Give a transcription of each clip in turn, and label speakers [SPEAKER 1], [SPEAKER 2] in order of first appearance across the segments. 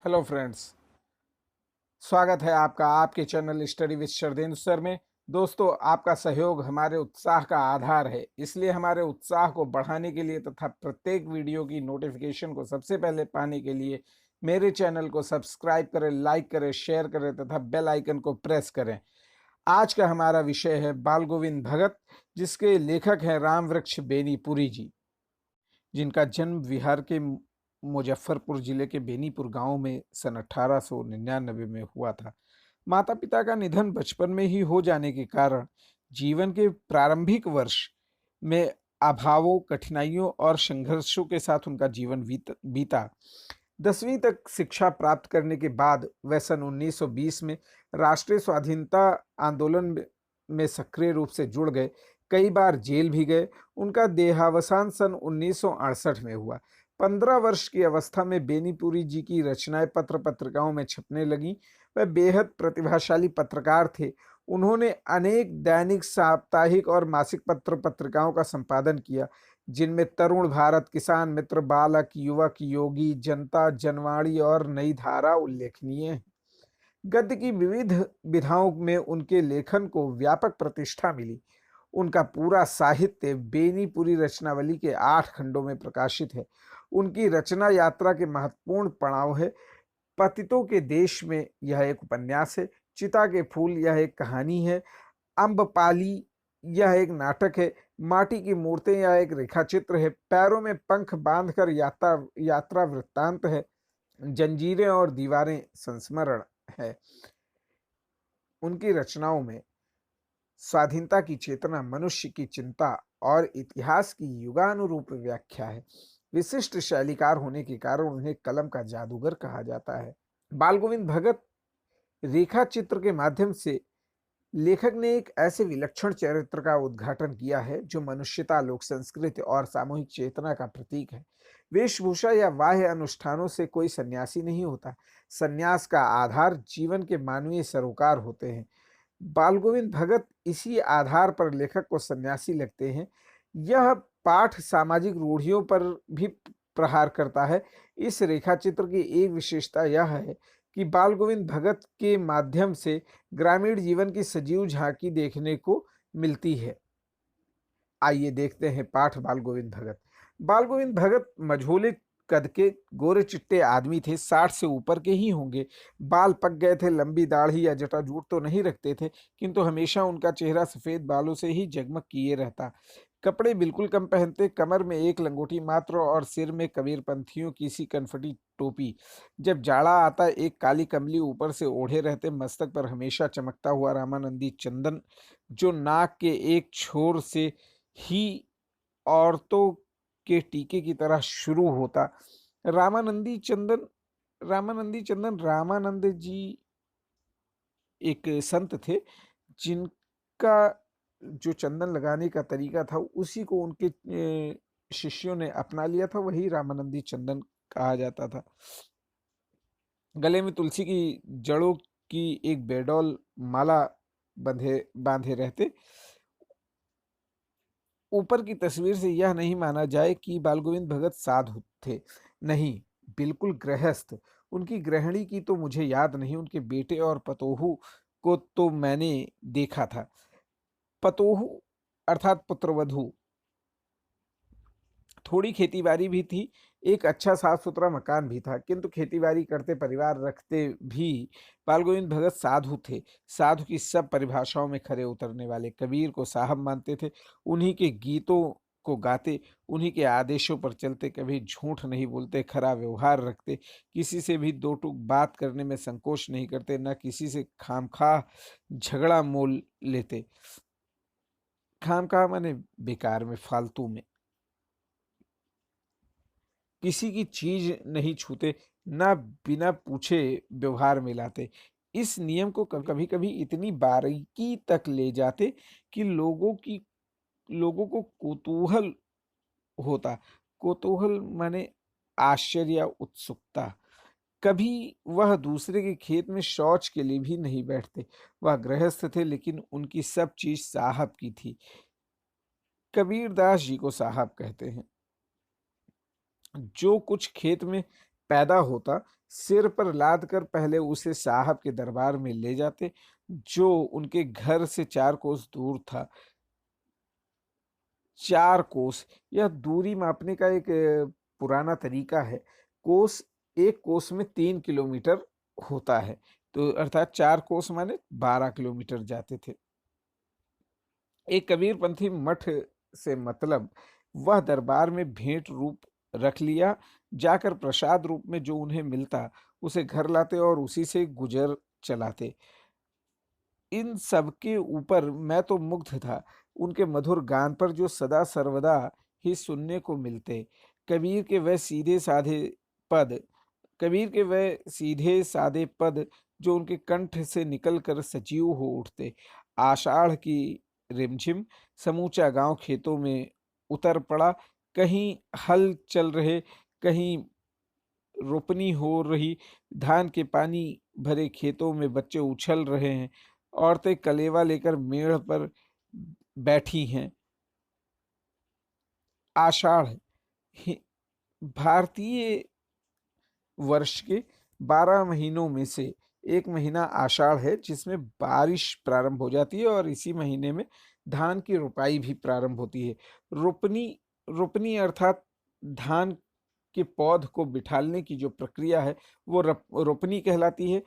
[SPEAKER 1] Hello friends, स्वागत है आपका आपके channel study with Sharadendu sir में। दोस्तों, आपका सहयोग हमारे उत्साह का आधार है, इसलिए हमारे उत्साह को बढ़ाने के लिए तथा प्रत्येक वीडियो की नोटिफिकेशन को सबसे पहले पाने के लिए मेरे चैनल को सब्सक्राइब करें, लाइक करें, शेयर करें तथा बेल आइकन को प्रेस करें। आज का हमारा विषय है बाल गोविंद भगत, जिसके लेखक हैं रामवृक्ष बेनीपुरी जी, जिनका जन्म बिहार के मुजफ्फरपुर जिले के बेनीपुर गांव में सन 1899 में हुआ था। माता पिता का निधन बचपन में ही हो जाने के कारण जीवन के प्रारंभिक वर्ष में अभावों, कठिनाइयों और संघर्षों के साथ उनका जीवन बीता। 10वीं तक शिक्षा प्राप्त करने के बाद वह सन 1920 में राष्ट्रीय स्वाधीनता आंदोलन में सक्रिय रूप से जुड़ गए। कई बार जेल भी गए। उनका देहावसान सन 1968 में हुआ। 15 वर्ष की अवस्था में बेनीपुरी जी की रचनाएं पत्र पत्रिकाओं में छपने लगीं। वह बेहद प्रतिभाशाली पत्रकार थे। उन्होंने अनेक दैनिक, साप्ताहिक और मासिक पत्र पत्रिकाओं का संपादन किया, जिनमें तरुण भारत, किसान मित्र, बालक, युवक, योगी, जनता, जनवाणी और नई धारा उल्लेखनीय हैं। गद्य की विविध विधाओं में उनके लेखन को व्यापक प्रतिष्ठा मिली। उनका पूरा साहित्य बेनीपुरी रचनावली के 8 खंडों में प्रकाशित है। उनकी रचना यात्रा के महत्वपूर्ण पड़ाव है। पतितों के देश में यह एक उपन्यास है। चिता के फूल यह एक कहानी है। अम्बपाली यह एक नाटक है। माटी की मूर्तें यह एक रेखा चित्र है। पैरों में पंख बांधकर यात्रा वृत्तांत है। जंजीरें और दीवारें संस्मरण है। उनकी रचनाओं में स्वाधीनता की चेतना, मनुष्य की चिंता और इतिहास की युगानुरूप व्याख्या है। विशिष्ट शैलीकार होने के कारण उन्हें कलम का जादूगर कहा जाता है। बाल गोविंद भगत रेखा चित्र के माध्यम से लेखक ने एक ऐसे विलक्षण चरित्र का उद्घाटन किया है जो मनुष्यता, लोक संस्कृति और सामूहिक चेतना का प्रतीक है। वेशभूषा या बाह्य अनुष्ठानों से कोई सन्यासी नहीं होता। सन्यास का आधार जीवन के मानवीय सरोकार होते हैं। बाल गोविंद भगत इसी आधार पर लेखक को सन्यासी लगते हैं। यह पाठ सामाजिक रूढ़ियों पर भी प्रहार करता है। इस रेखा चित्र की एक विशेषता यह है कि बाल गोविंद भगत के माध्यम से ग्रामीण जीवन की सजीव झांकी देखने को मिलती है। आइए देखते हैं पाठ बाल गोविंद भगत। बाल गोविंद भगत मझोले कद के गोरे चिट्टे आदमी थे। 60 से ऊपर के ही होंगे। बाल पक गए थे। लंबी दाढ़ी या जटाजूट तो नहीं रखते थे, किंतु हमेशा उनका चेहरा सफेद बालों से ही जगमग किए रहता। कपड़े बिल्कुल कम पहनते। कमर में एक लंगोटी मात्र और सिर में कबीरपंथियों की सी कनफटी टोपी। जब जाड़ा आता एक काली कमली ऊपर से ओढ़े रहते। मस्तक पर हमेशा चमकता हुआ रामानंदी चंदन, जो नाक के एक छोर से ही औरतों के टीके की तरह शुरू होता। रामानंदी चंदन रामानंद जी एक संत थे, जिनका जो चंदन लगाने का तरीका था उसी को उनके शिष्यों ने अपना लिया था। वही रामानंदी चंदन कहा जाता था। गले में तुलसी की जड़ों की एक बेडौल माला बंधे बांधे रहते। ऊपर की तस्वीर से यह नहीं माना जाए कि बाल गोविंद भगत साधु थे। नहीं, बिल्कुल गृहस्थ। उनकी गृहिणी की तो मुझे याद नहीं। उनके बेटे और पतोहू को तो मैंने देखा था। पतोहू अर्थात पुत्रवधू। थोड़ी खेतीबाड़ी भी थी। एक अच्छा साफ सुथरा मकान भी था, किंतु खेतीबाड़ी करते, परिवार रखते भी बाल गोविंद भगत साधु थे। साधु की सब परिभाषाओं में खरे उतरने वाले। कबीर को साहब मानते थे। उन्हीं के गीतों को गाते, उन्हीं के आदेशों पर चलते। कभी झूठ नहीं बोलते, खरा व्यवहार रखते। किसी से भी दो टूक बात करने में संकोच नहीं करते। न किसी से खामखा झगड़ा मोल लेते। खामखा माने बेकार में, फालतू में। किसी की चीज नहीं छूते, ना बिना पूछे व्यवहार में लाते। इस नियम को कभी कभी इतनी बारीकी तक ले जाते कि लोगों को कौतूहल होता। कौतूहल माने आश्चर्य या उत्सुकता। कभी वह दूसरे के खेत में शौच के लिए भी नहीं बैठते। वह गृहस्थ थे, लेकिन उनकी सब चीज साहब की थी। कबीरदास जी को साहब कहते हैं। जो कुछ खेत में पैदा होता सिर पर लाद कर पहले उसे साहब के दरबार में ले जाते, जो उनके घर से 4 कोस दूर था। 4 कोस, यह दूरी मापने का एक पुराना तरीका है। कोस, 1 कोस में 3 किलोमीटर होता है, तो अर्थात 4 कोस माने 12 किलोमीटर जाते थे। एक कबीरपंथी मठ से मतलब वह दरबार में भेंट रूप रख लिया, जाकर प्रसाद रूप में जो उन्हें मिलता उसे घर लाते और उसी से गुजर चलाते। इन सबके ऊपर मैं तो मुग्ध था, उनके मधुर गान पर जो सदा सर्वदा ही सुनने को मिलते। कबीर के वह सीधे साधे पद कबीर के वह सीधे साधे पद जो उनके कंठ से निकलकर सजीव हो उठते। आषाढ़ की रिमझिम, समूचा गांव खेतों में उतर पड़ा। कहीं हल चल रहे, कहीं रोपनी हो रही। धान के पानी भरे खेतों में बच्चे उछल रहे हैं। औरतें कलेवा लेकर मेड़ पर बैठी हैं। आषाढ़ हि- भारतीय वर्ष के 12 महीनों में से एक महीना आषाढ़ है, जिसमें बारिश प्रारंभ हो जाती है और इसी महीने में धान की रोपाई भी प्रारंभ होती है। रोपनी रोपनी अर्थात धान के पौध को बिठालने की जो प्रक्रिया है वो रोपनी कहलाती है।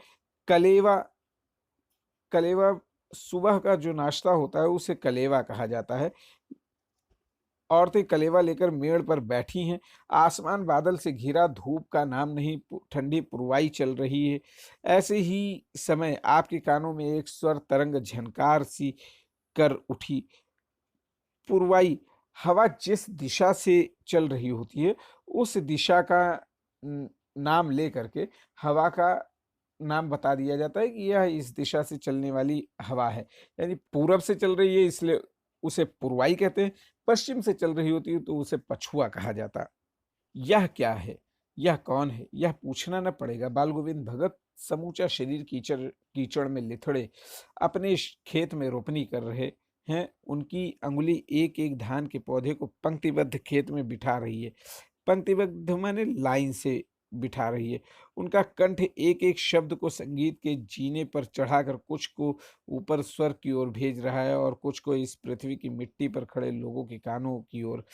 [SPEAKER 1] कलेवा कलेवा सुबह का जो नाश्ता होता है उसे कलेवा कहा जाता है। औरतें कलेवा लेकर मेड़ पर बैठी हैं। आसमान बादल से घिरा, धूप का नाम नहीं, ठंडी पुरवाई चल रही है। ऐसे ही समय आपके कानों में एक स्वर तरंग झनकार सी कर उठी। पुरवाई, हवा जिस दिशा से चल रही होती है उस दिशा का नाम ले करके हवा का नाम बता दिया जाता है कि यह इस दिशा से चलने वाली हवा है। यानी पूरब से चल रही है इसलिए उसे पुरवाई कहते हैं, पश्चिम से चल रही होती है तो उसे पछुआ कहा जाता। यह क्या है, यह कौन है, यह पूछना न पड़ेगा। बाल गोविंद भगत समूचा शरीर कीचड़ कीचड़ में लिथड़े अपने खेत में रोपनी कर रहे हैं। उनकी अंगुली एक एक धान के पौधे को पंक्तिबद्ध खेत में बिठा रही है। पंक्तिबद्ध माने लाइन से बिठा रही है। उनका कंठ एक एक शब्द को संगीत के जीने पर चढ़ाकर कुछ को ऊपर स्वर की ओर भेज रहा है और कुछ को इस पृथ्वी की मिट्टी पर खड़े लोगों के कानों की ओर।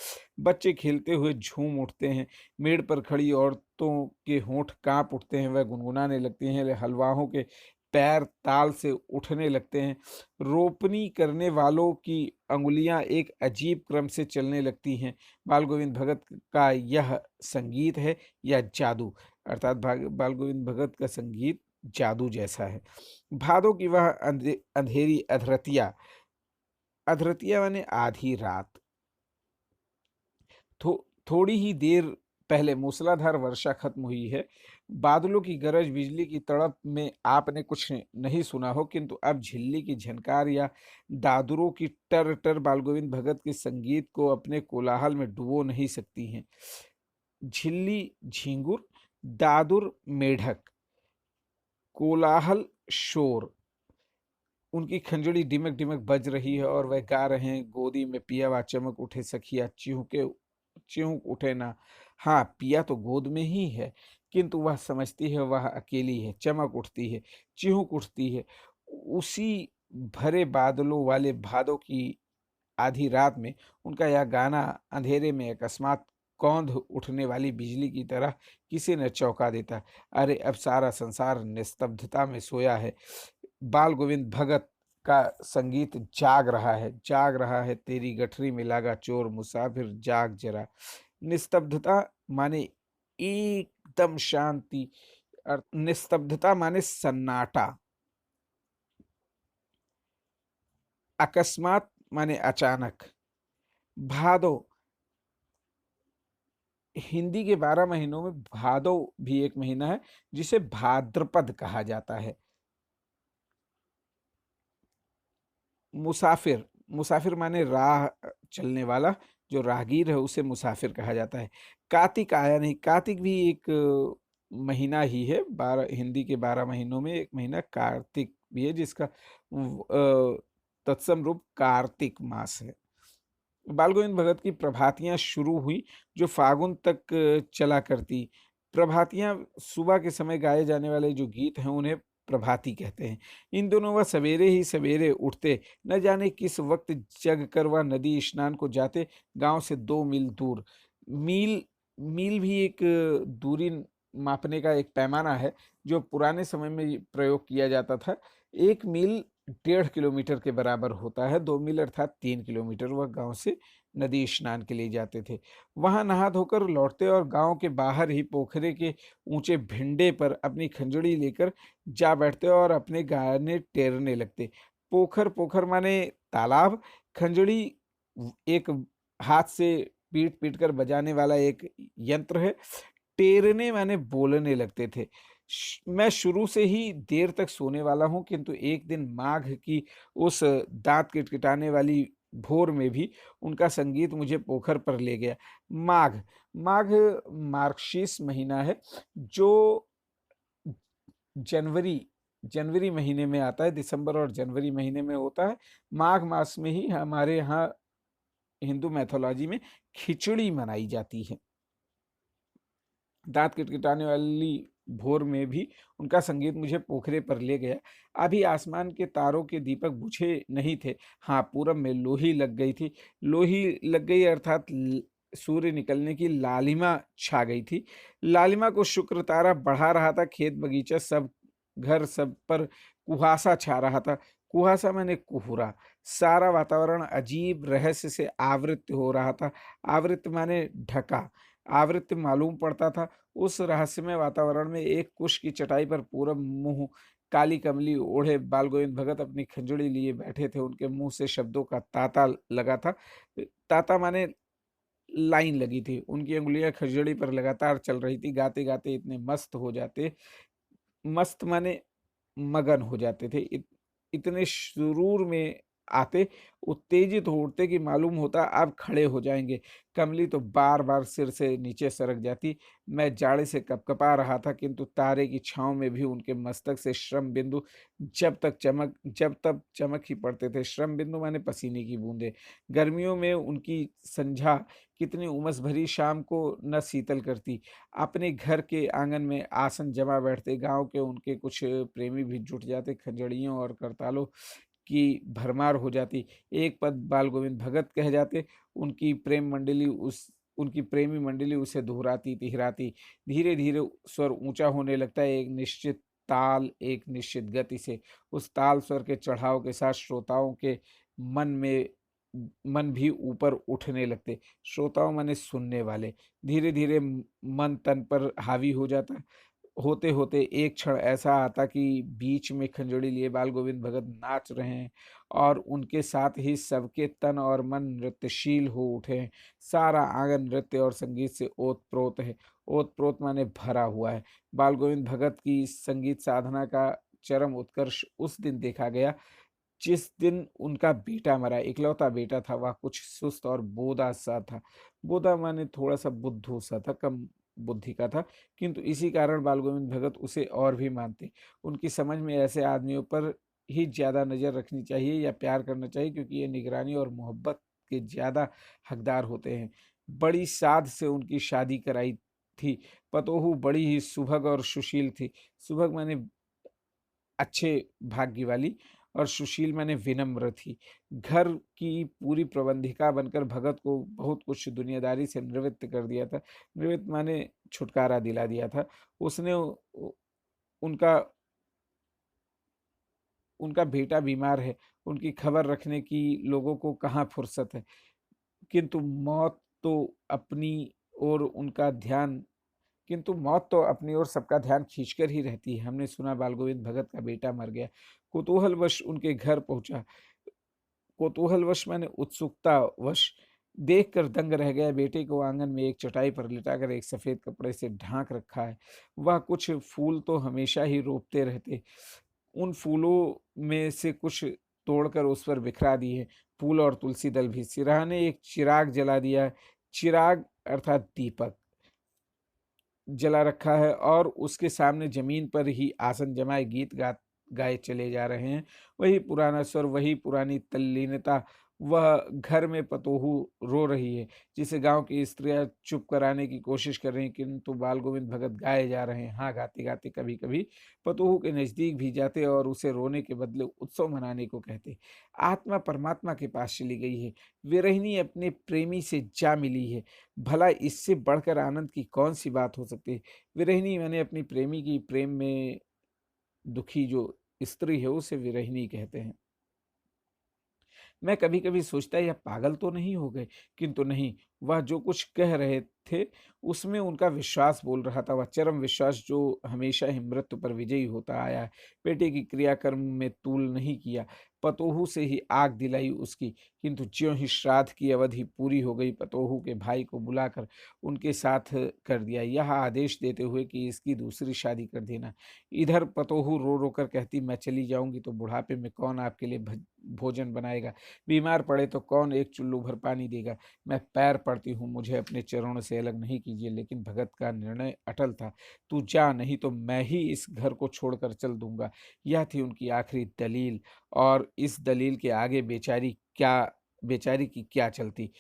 [SPEAKER 1] बच्चे खेलते हुए झूम उठते हैं। मेड़ पर खड़ी औरतों के होंठ कांप उठते हैं, वह गुनगुनाने लगती हैं। हलवाहों के पैर ताल से उठने लगते हैं। रोपनी करने वालों की अंगुलियां एक अजीब क्रम से चलने लगती हैं। बाल गोविंद भगत का यह संगीत है या जादू, अर्थात बाल गोविंद भगत का संगीत जादू जैसा है। भादों की वह अंधेरी अधरतिया, अधरतिया माने आधी रात। थोड़ी ही देर पहले मूसलाधार वर्षा खत्म हुई है। बादलों की गरज, बिजली की तड़प में आपने कुछ नहीं सुना हो, किंतु अब झिल्ली की झनकार या दादुरों की टर टर बालगोविंद भगत के संगीत को अपने कोलाहल में डुबो नहीं सकती हैं। झिल्ली झिंगुर, दादुर मेढक, कोलाहल शोर, उनकी खंजड़ी डिमक डिमक बज रही है और वह गा रहे हैं, गोदी में पियावा चमक उठे सखिया चिहुके चिहुक उठे ना। हाँ, पिया तो गोद में ही है, किंतु वह समझती है वह अकेली है। चमक उठती है, चिहुक उठती है। उसी भरे बादलों वाले भादों की आधी रात में उनका यह गाना अंधेरे में अकस्मात कौंध उठने वाली बिजली की तरह किसी ने चौंका देता। अरे अब सारा संसार निस्तब्धता में सोया है। बाल गोविंद भगत का संगीत जाग रहा है, जाग रहा है। तेरी गठरी में लागा चोर, मुसाफिर जाग जरा। निस्तब्धता माने एकदम शांति, निस्तब्धता माने सन्नाटा। अकस्मात माने अचानक। भादो, हिंदी के 12 महीनों में भादो भी एक महीना है जिसे भाद्रपद कहा जाता है। मुसाफिर, मुसाफिर माने राह चलने वाला, जो राहगीर है उसे मुसाफिर कहा जाता है। कार्तिक आया नहीं, कार्तिक भी एक महीना ही है। 12 हिंदी के 12 महीनों में एक महीना कार्तिक भी है, जिसका तत्सम रूप कार्तिक मास है। बाल गोविंद भगत की प्रभातियां शुरू हुई जो फागुन तक चला करती। प्रभातियाँ सुबह के समय गाए जाने वाले जो गीत हैं उन्हें प्रभाती कहते हैं। इन दिनों वह सवेरे ही सवेरे उठते, न जाने किस वक़्त जग कर वह नदी स्नान को जाते, गाँव से 2 मील दूर। मील मील भी एक दूरी मापने का एक पैमाना है, जो पुराने समय में ये प्रयोग किया जाता था। 1 मील 1.5 किलोमीटर के बराबर होता है, 2 मील अर्थात 3 किलोमीटर। वह गाँव से नदी स्नान के लिए जाते थे। वहाँ नहा धोकर लौटते और गाँव के बाहर ही पोखरे के ऊँचे भिंडे पर अपनी खंजड़ी लेकर जा बैठते और अपने गाने टेरने लगते। पोखर, पोखर माने तालाब, खंजड़ी एक हाथ से पीट-पीट कर बजाने वाला एक यंत्र है। टेरने माने बोलने लगते थे। मैं शुरू से ही देर तक सोने वाला हूँ, किंतु एक दिन माघ की उस दाँत किटकिटाने वाली भोर में भी उनका संगीत मुझे पोखर पर ले गया। माघ, माघ मार्गशीर्ष महीना है, जो जनवरी जनवरी महीने में आता है, दिसंबर और जनवरी महीने में होता है। माघ मास में ही हमारे यहाँ हिंदू मैथोलॉजी में खिचड़ी मनाई जाती है। दाँत किटकिटाने वाली भोर में भी उनका संगीत मुझे पोखरे पर ले गया। अभी आसमान के तारों के दीपक बुझे नहीं थे। हाँ, पूरब में लोही लग गई थी। लोही लग गई अर्थात सूर्य निकलने की लालिमा छा गई थी। लालिमा को शुक्र तारा बढ़ा रहा था। खेत बगीचा सब घर सब पर कुहासा छा रहा था। कुहासा माने कुहरा। सारा वातावरण अजीब रहस्य से आवृत हो रहा था। आवृत माने ढका। आवृत्त मालूम पड़ता था। उस रहस्यमय वातावरण में एक कुश की चटाई पर पूरब मुँह काली कमली ओढ़े बाल गोविंद भगत अपनी खंजड़ी लिए बैठे थे। उनके मुँह से शब्दों का तांता लगा था। तांता माने लाइन लगी थी। उनकी अंगुलियाँ खंजड़ी पर लगातार चल रही थी। गाते-गाते इतने मस्त हो जाते, मस्त माने मगन हो जाते थे। इतने शुरूर में आते, उत्तेजित हो उठते कि मालूम होता अब खड़े हो जाएँगे। कमली तो बार-बार सिर से नीचे सरक जाती। मैं जाड़े से कँपकँपा रहा था, किंतु तारे की छाँव में भी उनके मस्तक से श्रम बिंदु जब तक चमक ही पड़ते थे। श्रम बिंदु माने पसीने की बूँदें। गर्मियों में उनकी संझा कितनी उमस भरी शाम को न शीतल करती। अपने घर के आंगन में आसन जमा बैठते। गाँव के उनके कुछ प्रेमी भी जुट जाते। खंजड़ियों और करतालों की भरमार हो जाती। एक पद बाल गोविंद भगत कह जाते। उनकी प्रेमी मंडली उसे दोहराती, तिहराती। धीरे-धीरे स्वर ऊँचा होने लगता है, एक निश्चित ताल, एक निश्चित गति से। उस ताल स्वर के चढ़ाव के साथ श्रोताओं के मन में मन भी ऊपर उठने लगते। श्रोताओं माने सुनने वाले। धीरे-धीरे मन तन पर हावी हो जाता। होते-होते एक क्षण ऐसा आता कि बीच में खंजड़ी लिए बाल गोविंद भगत नाच रहे हैं और उनके साथ ही सबके तन और मन नृत्यशील हो उठे हैं। सारा आंगन नृत्य और संगीत से ओत-प्रोत है। ओत-प्रोत माने भरा हुआ है। बाल गोविंद भगत की संगीत साधना का चरम उत्कर्ष उस दिन देखा गया, जिस दिन उनका बेटा मरा। इकलौता बेटा था, वह कुछ सुस्त और बोदा-सा था। बोदा माने थोड़ा-सा बुद्धू-सा था, कम बुद्धि का था, किंतु इसी कारण बाल गोविंद भगत उसे और भी मानते। उनकी समझ में ऐसे आदमियों पर ही ज़्यादा नज़र रखनी चाहिए या प्यार करना चाहिए, क्योंकि ये निगरानी और मोहब्बत के ज़्यादा हकदार होते हैं। बड़ी साध से उनकी शादी कराई थी। पतोहू बड़ी ही सुभग और सुशील थी। सुभग माने अच्छे भाग्य वाली और सुशील माने विनम्र थी। घर की पूरी प्रबंधिका बनकर भगत को बहुत कुछ दुनियादारी से निवृत्त कर दिया था। निवृत्त माने छुटकारा दिला दिया था। उसने उ उनका उनका बेटा बीमार है, उनकी खबर रखने की लोगों को कहाँ फुर्सत है। किंतु मौत तो अपनी ओर उनका ध्यान किंतु मौत तो अपनी ओर सबका ध्यान खींचकर ही रहती है। हमने सुना बाल गोविंद भगत का बेटा मर गया। कुतूहलवश उनके घर पहुँचा। कौतूहलवश मैंने उत्सुकतावश देखकर दंग रह गया। बेटे को आंगन में एक चटाई पर लिटाकर एक सफ़ेद कपड़े से ढाँक रखा है। वह कुछ फूल तो हमेशा ही रोपते रहते। उन फूलों में से कुछ तोड़कर उस पर बिखरा दिए। फूल और तुलसी दल भी। सिरहाने एक चिराग जला दिया। चिराग अर्थात दीपक जला रखा है और उसके सामने ज़मीन पर ही आसन जमाए गीत गाए चले जा रहे हैं। वही पुराना स्वर, वही पुरानी तल्लीनता, वह घर में पतोहू रो रही है, जिसे गांव की स्त्रियां चुप कराने की कोशिश कर रही हैं, किंतु बाल गोविंद भगत गाए जा रहे हैं। हाँ, गाते गाते कभी कभी पतोहू के नजदीक भी जाते और उसे रोने के बदले उत्सव मनाने को कहते। आत्मा परमात्मा के पास चली गई है, विरहिणी अपने प्रेमी से जा मिली है। भला इससे बढ़कर आनंद की कौन सी बात हो सकती है। विरहिणी मैंने अपनी प्रेमी की प्रेम में दुखी जो स्त्री है उसे विरहिणी कहते हैं। मैं कभी कभी सोचता यह पागल तो नहीं हो गए, किंतु नहीं, वह जो कुछ कह रहे थे उसमें उनका विश्वास बोल रहा था, वह चरम विश्वास जो हमेशा ही मृत्यु पर विजयी होता आया है। बेटे की क्रियाकर्म में तूल नहीं किया, पतोहू से ही आग दिलाई उसकी, किंतु ज्यों ही श्राद्ध की अवधि पूरी हो गई, पतोहू के भाई को बुलाकर उनके साथ कर दिया, यह आदेश देते हुए कि इसकी दूसरी शादी कर देना। इधर पतोहू रो रो कर कहती, मैं चली जाऊंगी तो बुढ़ापे में कौन आपके लिए भोजन बनाएगा, बीमार पड़े तो कौन एक चुल्लू भर पानी देगा। मैं पैर पड़ती हूँ, मुझे अपने चरणों से अलग नहीं कीजिए। लेकिन भगत का निर्णय अटल था, तू जा, नहीं तो मैं ही इस घर को छोड़कर चल दूंगा। यह थी उनकी आखिरी दलील, और इस दलील के आगे बेचारी की क्या चलती।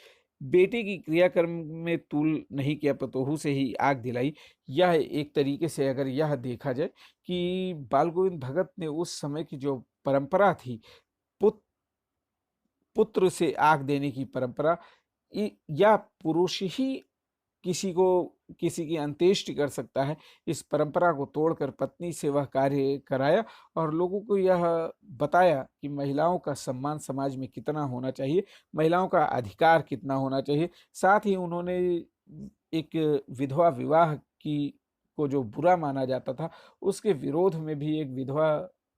[SPEAKER 1] बेटे की क्रियाकर्म में तूल नहीं किया, पतोहू से ही आग दिलाई। यह एक तरीके से अगर यह देखा जाए कि बाल गोविंद भगत ने उस समय की जो परंपरा थी, पुत्र से आग देने की परंपरा, या पुरुष ही किसी को किसी की अंत्येष्टि कर सकता है, इस परंपरा को तोड़कर पत्नी से वह कार्य कराया और लोगों को यह बताया कि महिलाओं का सम्मान समाज में कितना होना चाहिए, महिलाओं का अधिकार कितना होना चाहिए। साथ ही उन्होंने एक विधवा विवाह की को जो बुरा माना जाता था, उसके विरोध में भी एक विधवा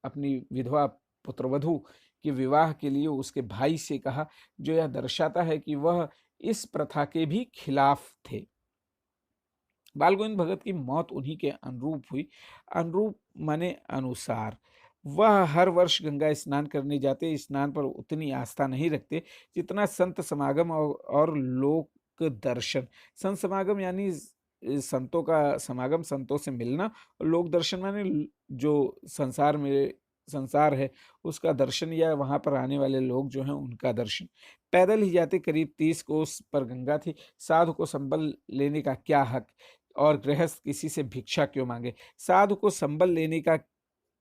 [SPEAKER 1] अपनी विधवा पुत्रवधू के विवाह के लिए उसके भाई से कहा, जो यह दर्शाता है कि वह इस प्रथा के भी खिलाफ थे। बाल गोविंद भगत की मौत उन्हीं के अनुरूप हुई। अनुरूप माने अनुसार। वह हर वर्ष गंगा स्नान करने जाते, स्नान पर उतनी आस्था नहीं रखते जितना संत समागम और लोक दर्शन। संत समागम यानी संतों का समागम, संतों से मिलना, और लोक दर्शन माने जो संसार है उसका दर्शन, या वहां पर आने वाले लोग जो हैं उनका दर्शन। पैदल ही जाते, करीब 30 कोस पर गंगा थी। साधु को संबल लेने का क्या हक, और गृहस्थ किसी से भिक्षा क्यों मांगे। साधु को संबल लेने का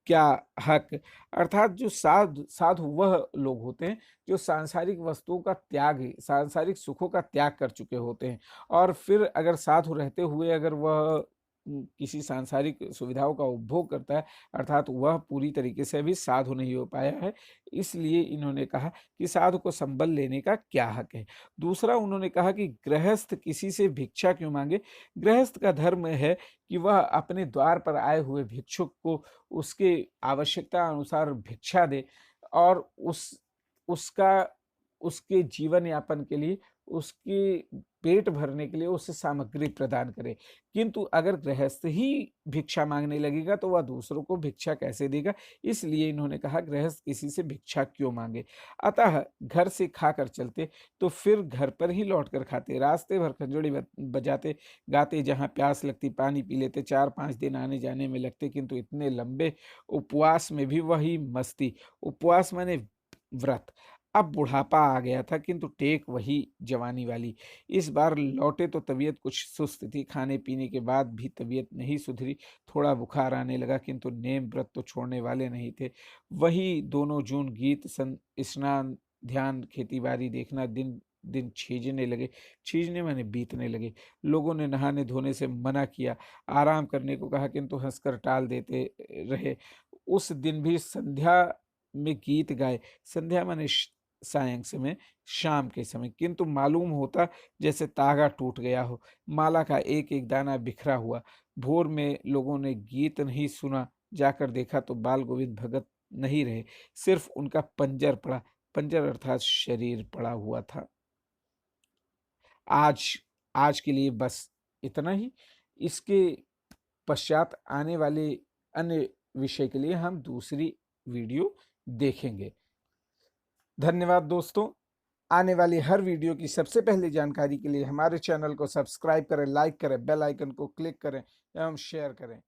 [SPEAKER 1] क्या हक, अर्थात जो साधु साधु वह लोग होते हैं जो सांसारिक वस्तुओं का त्याग, सांसारिक सुखों का त्याग कर चुके होते हैं, और फिर अगर साधु रहते हुए अगर वह किसी सांसारिक सुविधाओं का उपभोग करता है, अर्थात वह पूरी तरीके से अभी साधु नहीं हो पाया है। इसलिए इन्होंने कहा कि साधु को संबल लेने का क्या हक है। दूसरा उन्होंने कहा कि गृहस्थ किसी से भिक्षा क्यों मांगे। गृहस्थ का धर्म है कि वह अपने द्वार पर आए हुए भिक्षुक को उसके आवश्यकता अनुसार भिक्षा दे, और उसका उसके जीवन यापन के लिए, उसके पेट भरने के लिए उसे सामग्री प्रदान करे। किंतु अगर गृहस्थ ही भिक्षा मांगने लगेगा तो वह दूसरों को भिक्षा कैसे देगा। इसलिए इन्होंने कहा गृहस्थ किसी से भिक्षा क्यों मांगे। अतः घर से खाकर चलते तो फिर घर पर ही लौट कर खाते, रास्ते भर खंजोड़ी बजाते गाते, जहाँ प्यास लगती पानी पी लेते, 4-5 दिन आने जाने में लगते, किंतु इतने लंबे उपवास में भी वही मस्ती। उपवास माने व्रत। अब बुढ़ापा आ गया था, किंतु टेक वही जवानी वाली। इस बार लौटे तो तबीयत कुछ सुस्त थी, खाने पीने के बाद भी तबीयत नहीं सुधरी। थोड़ा बुखार आने लगा, किंतु नेम व्रत तो छोड़ने वाले नहीं थे। वही दोनों जून गीत स्नान ध्यान खेती बाड़ी देखना दिन दिन छीजने लगे। छीजने माने बीतने लगे। लोगों ने नहाने धोने से मना किया, आराम करने को कहा, किंतु हंसकर टाल देते रहे। उस दिन भी संध्या में गीत गाए। संध्या माने सायं समय, शाम के समय, किंतु मालूम होता जैसे तागा टूट गया हो, माला का एक एक दाना बिखरा हुआ। भोर में लोगों ने गीत नहीं सुना, जाकर देखा तो बाल गोविंद भगत नहीं रहे, सिर्फ उनका पंजर पड़ा। पंजर अर्थात शरीर पड़ा हुआ था। आज आज के लिए बस इतना ही। इसके पश्चात आने वाले अन्य विषय के लिए हम दूसरी वीडियो देखेंगे। धन्यवाद दोस्तों। आने वाली हर वीडियो की सबसे पहले जानकारी के लिए हमारे चैनल को सब्सक्राइब करें, लाइक करें, बेल आइकन को क्लिक करें एवं शेयर करें।